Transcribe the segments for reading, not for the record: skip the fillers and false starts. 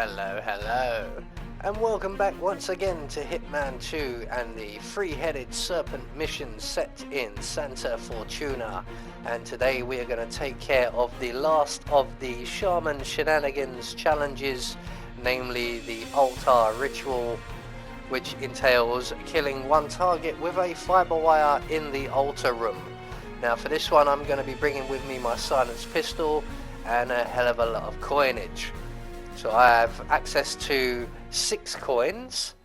Hello, and welcome back once again to Hitman 2 and the three-headed serpent mission set in Santa Fortuna. And today we are going to take care of the last of the Shaman Shenanigans challenges, namely the altar ritual, which entails killing one target with a fiber wire in the altar room. Now for this one I'm going to be bringing with me my silenced pistol and a hell of a lot of coinage. So I have access to 6 coins.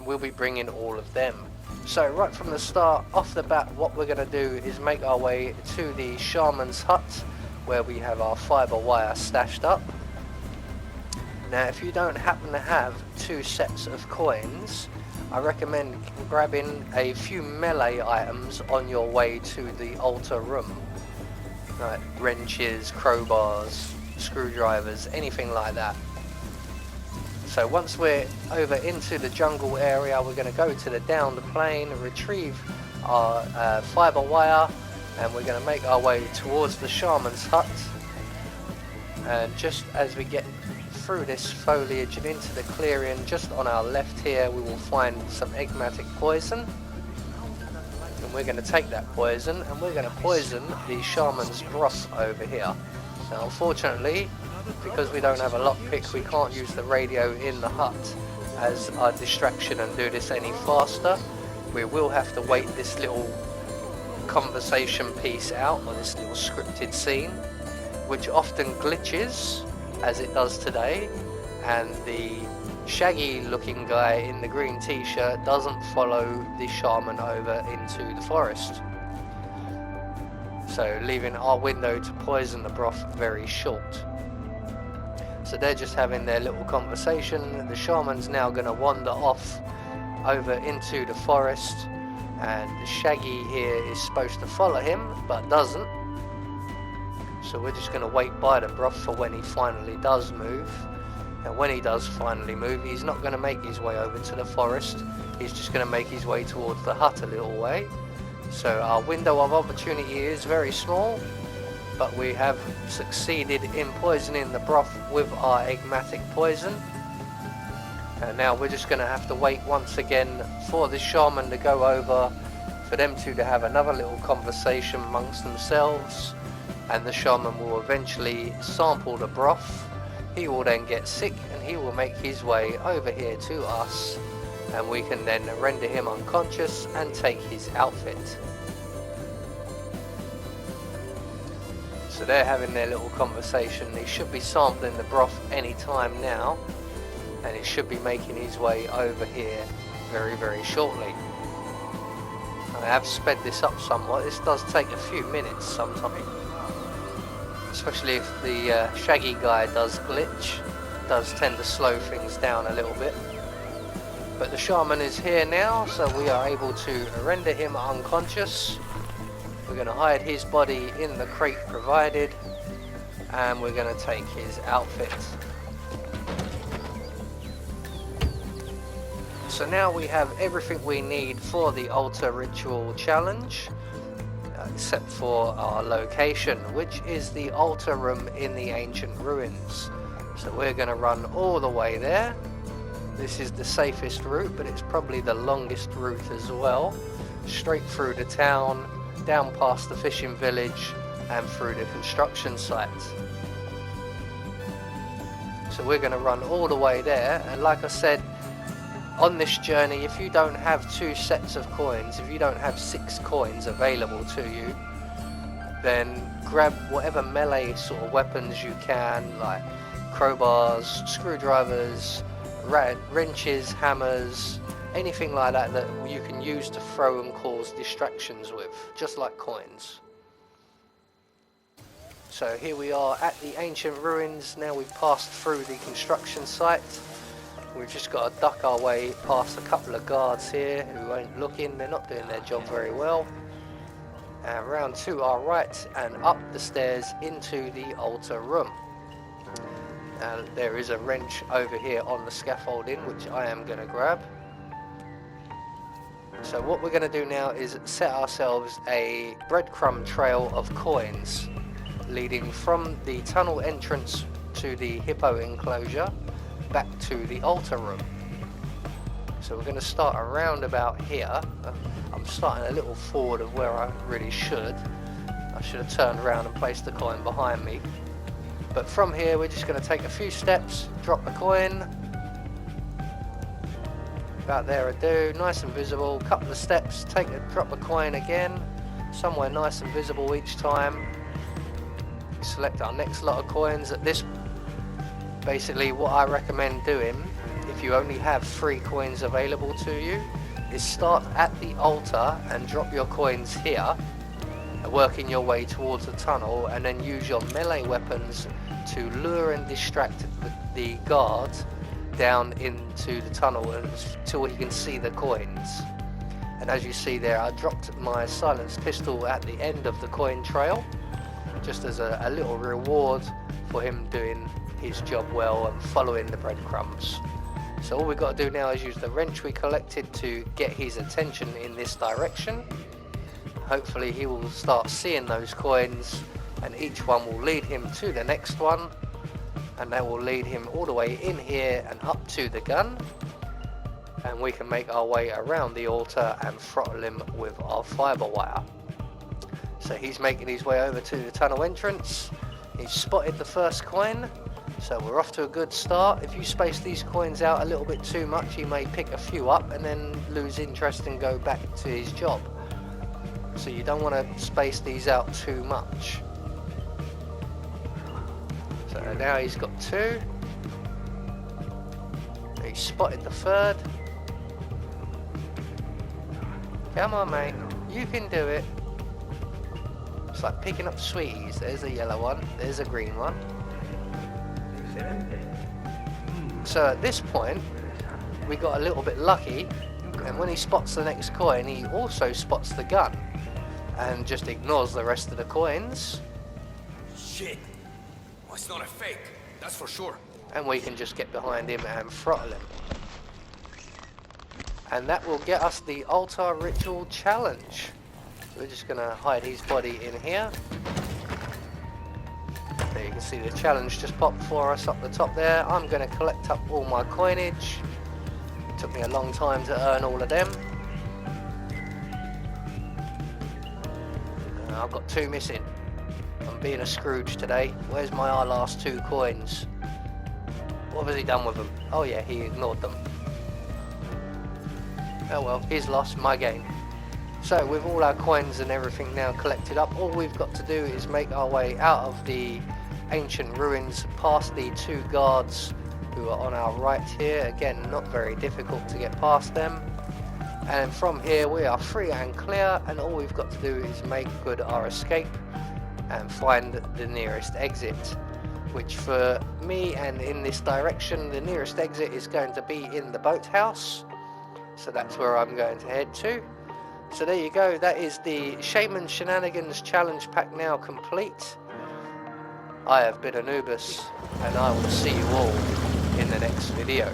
We'll be bringing all of them. So right from the start, off the bat, what we're going to do is make our way to the Shaman's hut, where we have our fiber wire stashed up. Now if you don't happen to have 2 sets of coins, I recommend grabbing a few melee items on your way to the altar room. Like wrenches, crowbars, screwdrivers, anything like that. So once we're over into the jungle area, we're going to go to the downed plane, retrieve our fiber wire, and we're going to make our way towards the Shaman's hut. And just as we get through this foliage and into the clearing, just on our left here, we will find some enigmatic poison. And we're going to take that poison and we're going to poison the Shaman's broth over here. Now unfortunately, because we don't have a lockpick, we can't use the radio in the hut as our distraction and do this any faster. We will have to wait this little conversation piece out, or this little scripted scene, which often glitches as it does today, and the shaggy looking guy in the green t-shirt doesn't follow the shaman over into the forest, so leaving our window to poison the broth very short. So they're just having their little conversation. The shaman's now going to wander off over into the forest, and the shaggy here is supposed to follow him but doesn't. So we're just going to wait by the broth for when he finally does move. And when he does finally move, he's not going to make his way over to the forest. He's just going to make his way towards the hut a little way. So our window of opportunity is very small, but we have succeeded in poisoning the broth with our enigmatic poison. And now we're just going to have to wait once again for the shaman to go over, for them two to have another little conversation amongst themselves. And the shaman will eventually sample the broth. He will then get sick and he will make his way over here to us, and we can then render him unconscious and take his outfit. So they're having their little conversation. He should be sampling the broth any time now, and he should be making his way over here very shortly. I have sped this up somewhat. This does take a few minutes sometimes, especially if the shaggy guy does glitch. It does tend to slow things down a little bit. But the shaman is here now, so we are able to render him unconscious. We're going to hide his body in the crate provided, and we're going to take his outfit. So now we have everything we need for the altar ritual challenge, except for our location, which is the altar room in the ancient ruins. So we're going to run all the way there. This is the safest route, but it's probably the longest route as well. Straight through the town, down past the fishing village, and through the construction site. So we're going to run all the way there, and like I said, on this journey, if you don't have 2 sets of coins, if you don't have 6 coins available to you, then grab whatever melee sort of weapons you can, like crowbars, screwdrivers, wrenches, hammers, anything like that that you can use to throw and cause distractions with, just like coins. So here we are at the ancient ruins. Now we've passed through the construction site. We've just got to duck our way past a couple of guards here who ain't looking. They're not doing their job very well. And round to our right and up the stairs into the altar room. And there is a wrench over here on the scaffolding, which I am going to grab. So what we're going to do now is set ourselves a breadcrumb trail of coins leading from the tunnel entrance to to the hippo enclosure, back to the altar room. So we're going to start around about here. I'm starting a little forward of where I really should. I should have turned around and placed the coin behind me. But from here we're just going to take a few steps, drop the coin. About there I do, nice and visible, couple of steps, drop the coin again, somewhere nice and visible each time. Select our next lot of coins. At this, basically what I recommend doing, if you only have 3 coins available to you, is start at the altar and drop your coins here, working your way towards the tunnel, and then use your melee weapons to lure and distract the guard down into the tunnel until he can see the coins. And as you see there, I dropped my silenced pistol at the end of the coin trail, just as a little reward for him doing his job well and following the breadcrumbs. So all we've got to do now is use the wrench we collected to get his attention in this direction. Hopefully he will start seeing those coins, and each one will lead him to the next one, and that will lead him all the way in here and up to the gun, and we can make our way around the altar and throttle him with our fiber wire. So he's making his way over to the tunnel entrance. He's spotted the first coin, so we're off to a good start. If you space these coins out a little bit too much, he may pick a few up and then lose interest and go back to his job. So you don't want to space these out too much. So now he's got 2. He's spotted the 3rd. Come on, mate, you can do it. It's like picking up sweeties. There's a yellow one, there's a green one. So at this point, we got a little bit lucky, and when he spots the next coin, he also spots the gun, and just ignores the rest of the coins. Shit! Well, it's not a fake, that's for sure. And we can just get behind him and throttle him. And that will get us the altar ritual challenge. We're just going to hide his body in here. There you can see the challenge just popped for us up the top there. I'm going to collect up all my coinage. It took me a long time to earn all of them. I've got 2 missing. I'm being a Scrooge today. Where's my last 2 coins? What has he done with them? Oh yeah, he ignored them. Oh well, his loss, my gain. So with all our coins and everything now collected up, all we've got to do is make our way out of the ancient ruins, past the 2 guards who are on our right here. Again, not very difficult to get past them. And from here we are free and clear, and all we've got to do is make good our escape and find the nearest exit, which for me and in this direction, the nearest exit is going to be in the boathouse. So that's where I'm going to head to. So there you go, that is the Shaman Shenanigans challenge pack now complete. I have been Anubis, and I will see you all in the next video.